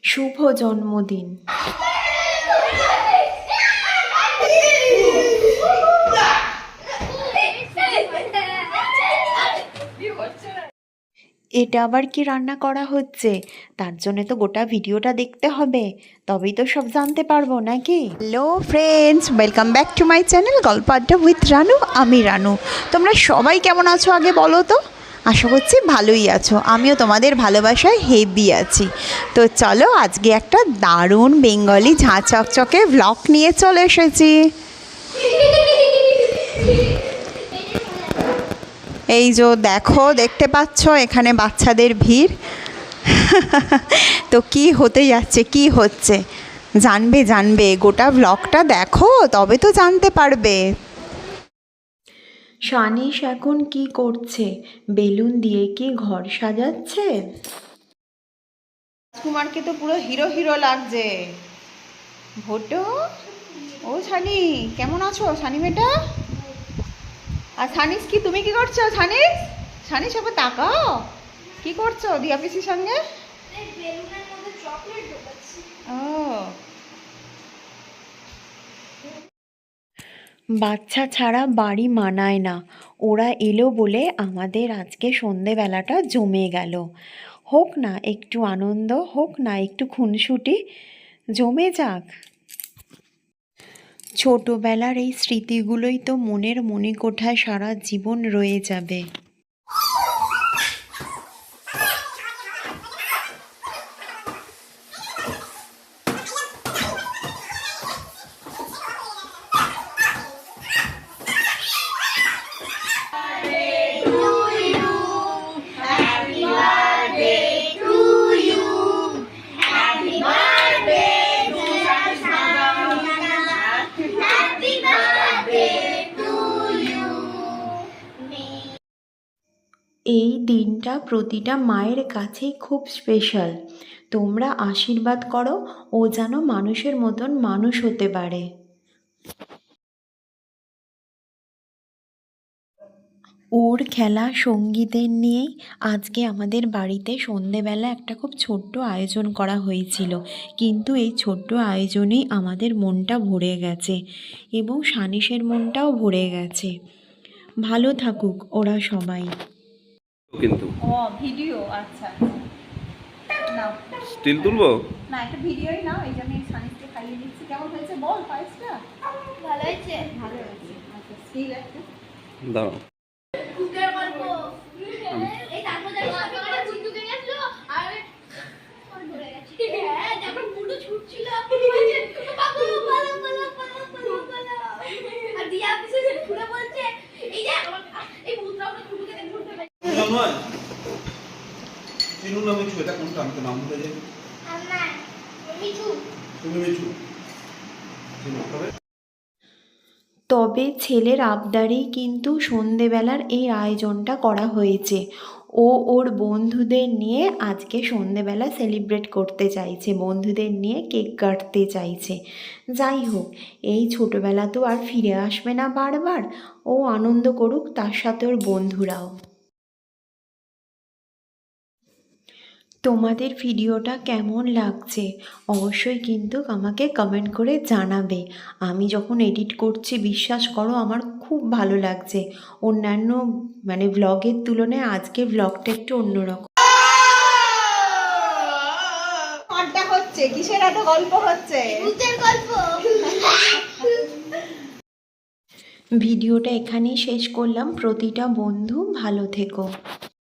শুভ জন্মদিন। এটা আবার কি রান্না করা হচ্ছে? তার জন্য তো গোটা ভিডিওটা দেখতে হবে, তবেই তো সব জানতে পারবো নাকি। Hello friends, welcome back to my channel গল্প আড্ডা উইথ রানু। আমি রানু। তোমরা সবাই কেমন আছো আগে বলো তো? আশা করছি ভালোই আছো। আমিও তোমাদের ভালোবাসায় হেভি আছি। তো চলো, আজকে একটা দারুণ বেঙ্গলি ঝাঁ চকচকে ভ্লগ নিয়ে চলে এসেছি। এই যে দেখো, দেখতে পাচ্ছ এখানে বাচ্চাদের ভিড়। তো কি হতে যাচ্ছে, কি হচ্ছে জানবে গোটা ব্লগটা দেখো, তবে তো জানতে পারবে। শানিশ এখন কি করছে? বেলুন দিয়ে কি ঘর সাজাচ্ছে? কুমারকে তো পুরো হিরো হিরো লাগছে। ভোটো, ও সানি কেমন আছো সানি বেটা? আর সানিস, কি তুমি কি করছো সানিস? সানিস আবার তাকাও, কি করছো দিয়া পিসির সঙ্গে? ও বাচ্চা ছাড়া বাড়ি মানায় না। ওরা এলো বলে আমাদের আজকে সন্ধেবেলাটা জমে গেল। হোক না একটু আনন্দ, হোক না একটু খুনসুটি, জমে যাক। ছোটবেলার এই স্মৃতিগুলোই তো মনের মণিকোঠায় সারা জীবন রয়ে যাবে। এই দিনটা প্রতিটা মায়ের কাছেই খুব স্পেশাল। তোমরা আশীর্বাদ করো ও যেন মানুষের মতন মানুষ হতে পারে। ওর খেলা সঙ্গীদের নিয়েই আজকে আমাদের বাড়িতে সন্ধেবেলা একটা খুব ছোট্ট আয়োজন করা হয়েছিল, কিন্তু এই ছোট্ট আয়োজনেই আমাদের মনটা ভরে গেছে এবং সানিসের মনটাও ভরে গেছে। ভালো থাকুক ওরা সবাই। কিন্তু ও ভিডিও, আচ্ছা নাও, স্টিল তুলবো না একটা ভিডিওই নাও। এই যে আমি সানিসকে খাইয়ে দিচ্ছি। কেমন হয়েছে বল পায়েসটা? ভালো হয়েছে। ভালো হয়েছে। আচ্ছা স্টিল একটা দাঁড়াও। কুকের গল্প। এই তারপর দেখো আমরা কুকুকে গেছিল আর ধরে গেছে। হ্যাঁ যখন পুরো ছুটছিল বলছে বাবু পালা পালা পালা পালা পালা। আর দিয়া পিছে ঘুরে বলছে এই যে এই ভূতরা ওকে কুকুকে দেখে ঘুরতে পারে। নয় চিনু না মিছু, এটা কোনটা? আমি তো নাম ভুলে যাই। আমার মিঠু। তুমি মিছু চিনু তবে। তবে ছেলের আবদারেই কিন্তু সন্ধেবেলার এই আয়োজনটা করা হয়েছে। ও ওর বন্ধুদের নিয়ে আজকে সন্ধেবেলা সেলিব্রেট করতে চাইছে, বন্ধুদের নিয়ে কেক কাটতে চাইছে। যাই হোক, এই ছোটোবেলা তো আর ফিরে আসবে না বারবার। ও আনন্দ করুক, তার সাথে ওর বন্ধুরাও। তোমাদের ভিডিওটা কেমন লাগছে অবশ্যই কিন্তু আমাকে কমেন্ট করে জানাবে। আমি যখন এডিট করছি বিশ্বাস করো আমার খুব ভালো লাগছে। অন্যান্য ব্লগের তুলনায় আজকের ব্লগটা একটু অন্যরকম। আড্ডা হচ্ছে, কিসের এত গল্প হচ্ছে? ভূতের গল্প। ভিডিওটা এখানেই শেষ করলাম। প্রতিটা বন্ধু ভালো থেকো।